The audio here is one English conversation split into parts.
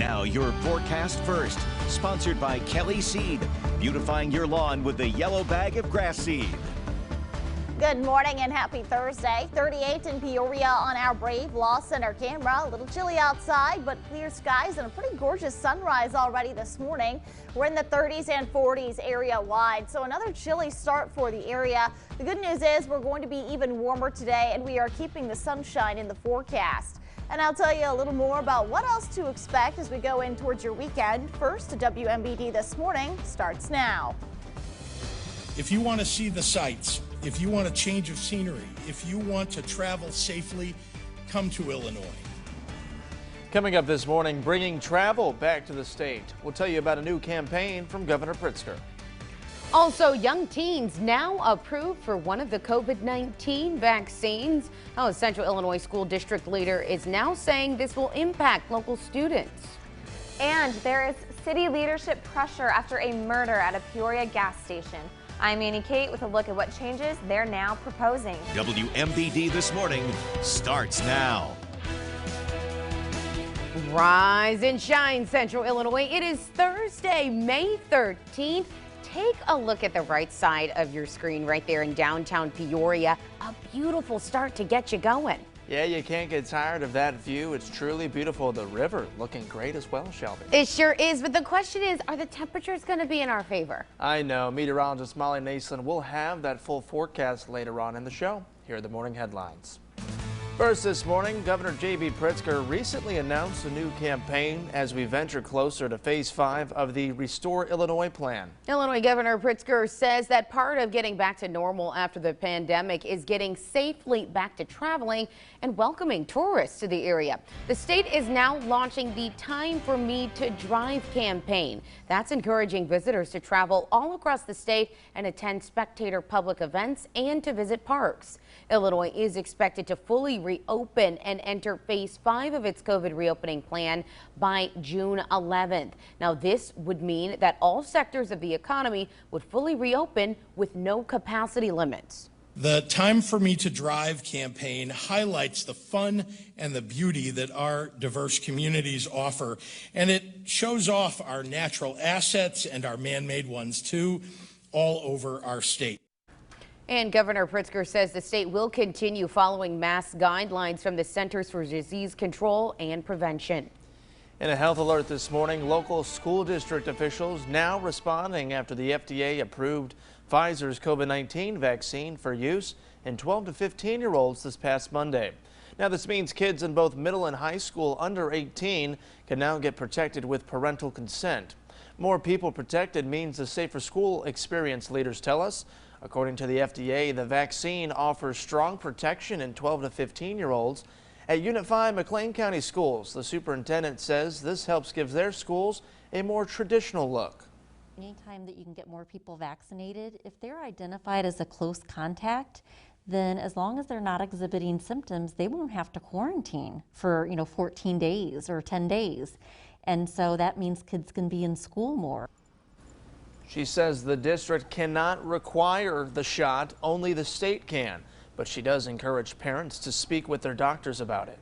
Now your forecast first, sponsored by Kelly Seed, beautifying your lawn with the yellow bag of grass seed. Good morning and happy Thursday. 38 in Peoria on our Brave Law Center camera. A little chilly outside, but clear skies and a pretty gorgeous sunrise already this morning. We're in the 30s and 40s area wide, so another chilly start for the area. The good news is we're going to be even warmer today, and we are keeping the sunshine in the forecast. And I'll tell you a little more about what else to expect as we go in towards your weekend. First, WMBD This Morning starts now. If you want to see the sights, if you want a change of scenery, if you want to travel safely, come to Illinois. Coming up this morning, bringing travel back to the state. We'll tell you about a new campaign from Governor Pritzker. Also, young teens now approved for one of the COVID-19 vaccines. A Central Illinois School District leader is now saying this will impact local students. And there is city leadership pressure after a murder at a Peoria gas station. I'm Annie Kate with a look at what changes they're now proposing. WMBD This Morning starts now. Rise and shine, Central Illinois. It is Thursday, May 13th. Take a look at the right side of your screen right there in downtown Peoria. A beautiful start to get you going. Yeah, you can't get tired of that view. It's truly beautiful. The river looking great as well, Shelby. It sure is, but the question is, are the temperatures going to be in our favor? I know. Meteorologist Molly Naslin will have that full forecast later on in the show. Here are the morning headlines. First this morning, Governor J.B. Pritzker recently announced a new campaign as we venture closer to Phase 5 of the Restore Illinois plan. Illinois Governor Pritzker says that part of getting back to normal after the pandemic is getting safely back to traveling and welcoming tourists to the area. The state is now launching the Time for Me to Drive campaign. That's encouraging visitors to travel all across the state and attend spectator public events and to visit parks. Illinois is expected to fully reopen and enter Phase 5 of its COVID reopening plan by June 11th. Now, this would mean that all sectors of the economy would fully reopen with no capacity limits. The Time for Me to Drive campaign highlights the fun and the beauty that our diverse communities offer, and it shows off our natural assets and our man-made ones too, all over our state. And Governor Pritzker says the state will continue following mask guidelines from the Centers for Disease Control and Prevention. In a health alert this morning, local school district officials now responding after the FDA approved Pfizer's COVID-19 vaccine for use in 12 to 15-year-olds this past Monday. Now, this means kids in both middle and high school under 18 can now get protected with parental consent. More people protected means a safer school experience, leaders tell us. According to the FDA, the vaccine offers strong protection in 12 to 15-year-olds. At Unit 5 McLean County Schools, the superintendent says this helps give their schools a more traditional look. Anytime that you can get more people vaccinated, if they're identified as a close contact, then as long as they're not exhibiting symptoms, they won't have to quarantine for 14 days or 10 days. And so that means kids can be in school more. She says the district cannot require the shot, only the state can. But she does encourage parents to speak with their doctors about it.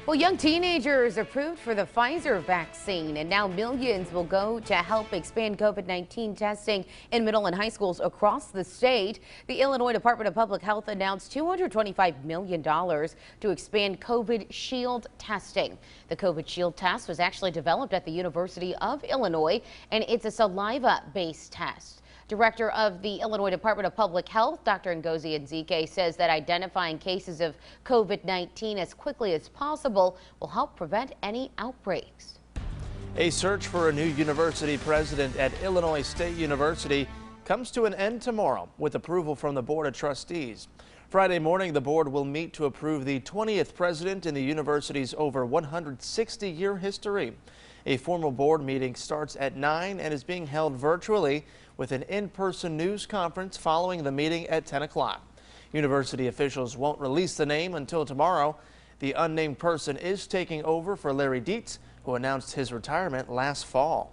Well, young teenagers approved for the Pfizer vaccine, and now millions will go to help expand COVID-19 testing in middle and high schools across the state. The Illinois Department of Public Health announced $225 million to expand COVID Shield testing. The COVID Shield test was actually developed at the University of Illinois, and it's a saliva-based test. Director of the Illinois Department of Public Health, Dr. Ngozi Nzike, says that identifying cases of COVID-19 as quickly as possible will help prevent any outbreaks. A search for a new university president at Illinois State University comes to an end tomorrow with approval from the Board of Trustees. Friday morning, the board will meet to approve the 20th president in the university's over 160-year history. A formal board meeting starts at 9 and is being held virtually with an in-person news conference following the meeting at 10 o'clock. University officials won't release the name until tomorrow. The unnamed person is taking over for Larry Dietz, who announced his retirement last fall.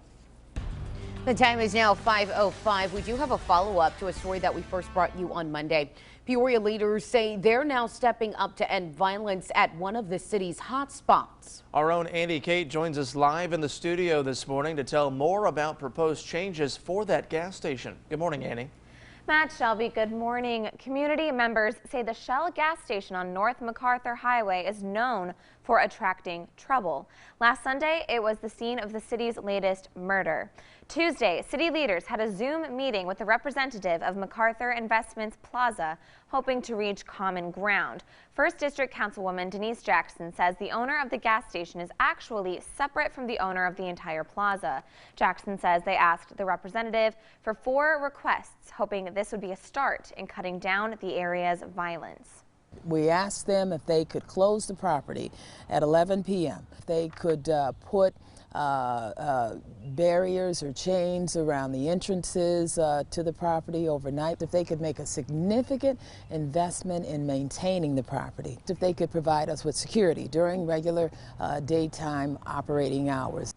The time is now 5:05. We do have a follow-up to a story that we first brought you on Monday. Peoria leaders say they're now stepping up to end violence at one of the city's hot spots. Our own Annie Kate joins us live in the studio this morning to tell more about proposed changes for that gas station. Good morning, Annie. Matt, Shelby, good morning. Community members say the Shell gas station on North MacArthur Highway is known for attracting trouble. Last Sunday, it was the scene of the city's latest murder. Tuesday, city leaders had a Zoom meeting with a representative of MacArthur Investments Plaza, hoping to reach common ground. First District Councilwoman Denise Jackson says the owner of the gas station is actually separate from the owner of the entire plaza. Jackson says they asked the representative for 4 requests, hoping this would be a start in cutting down the area's violence. We asked them if they could close the property at 11 p.m. If they could put barriers or chains around the entrances to the property overnight, if they could make a significant investment in maintaining the property, if they could provide us with security during regular daytime operating hours.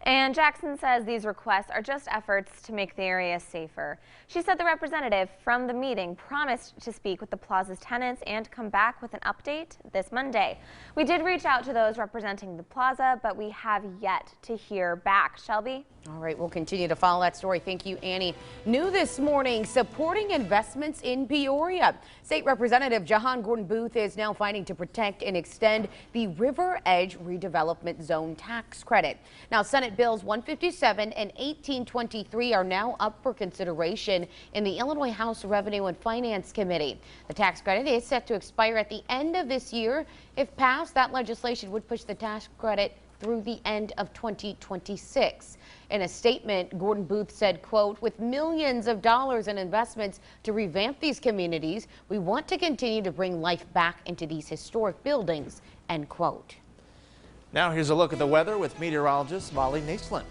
And Jackson says these requests are just efforts to make the area safer. She said the representative from the meeting promised to speak with the plaza's tenants and come back with an update this Monday. We did reach out to those representing the plaza, but we have yet to hear back. Shelby? All right, we'll continue to follow that story. Thank you, Annie. New this morning, supporting investments in Peoria. State Representative Jahan Gordon Booth is now fighting to protect and extend the River Edge Redevelopment Zone tax credit. Now, Senate Bills 157 and 1823 are now up for consideration in the Illinois House Revenue and Finance Committee. The tax credit is set to expire at the end of this year. If passed, that legislation would push the tax credit through the end of 2026. In a statement, Gordon Booth said, quote, "With millions of dollars in investments to revamp these communities, we want to continue to bring life back into these historic buildings," end quote. Now here's a look at the weather with meteorologist Molly Naisland.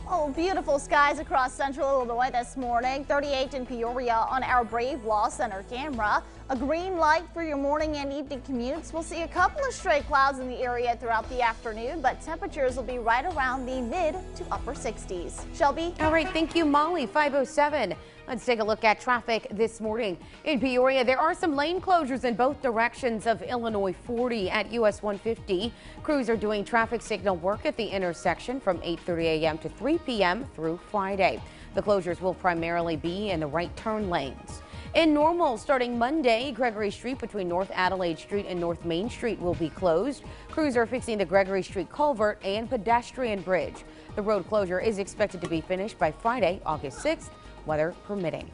Oh, beautiful skies across central Illinois this morning. 38 in Peoria on our Brave Law Center camera. A green light for your morning and evening commutes. We'll see a couple of stray clouds in the area throughout the afternoon, but temperatures will be right around the mid to upper 60s. Shelby? All right, thank you, Molly. 5:07. Let's take a look at traffic this morning. In Peoria, there are some lane closures in both directions of Illinois 40 at US 150. Crews are doing traffic signal work at the intersection from 8:30 a.m. to 3 p.m. through Friday. The closures will primarily be in the right turn lanes. In Normal, starting Monday, Gregory Street between North Adelaide Street and North Main Street will be closed. Crews are fixing the Gregory Street culvert and pedestrian bridge. The road closure is expected to be finished by Friday, August 6th, weather permitting.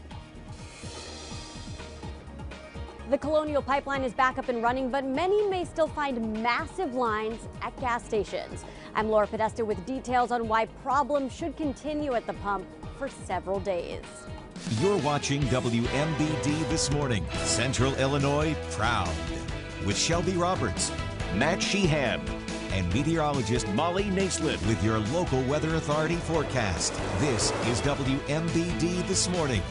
The Colonial Pipeline is back up and running, but many may still find massive lines at gas stations. I'm Laura Podesta with details on why problems should continue at the pump for several days. You're watching WMBD This Morning, Central Illinois proud. With Shelby Roberts, Matt Sheehan, and meteorologist Molly Naisland with your local weather authority forecast. This is WMBD This Morning.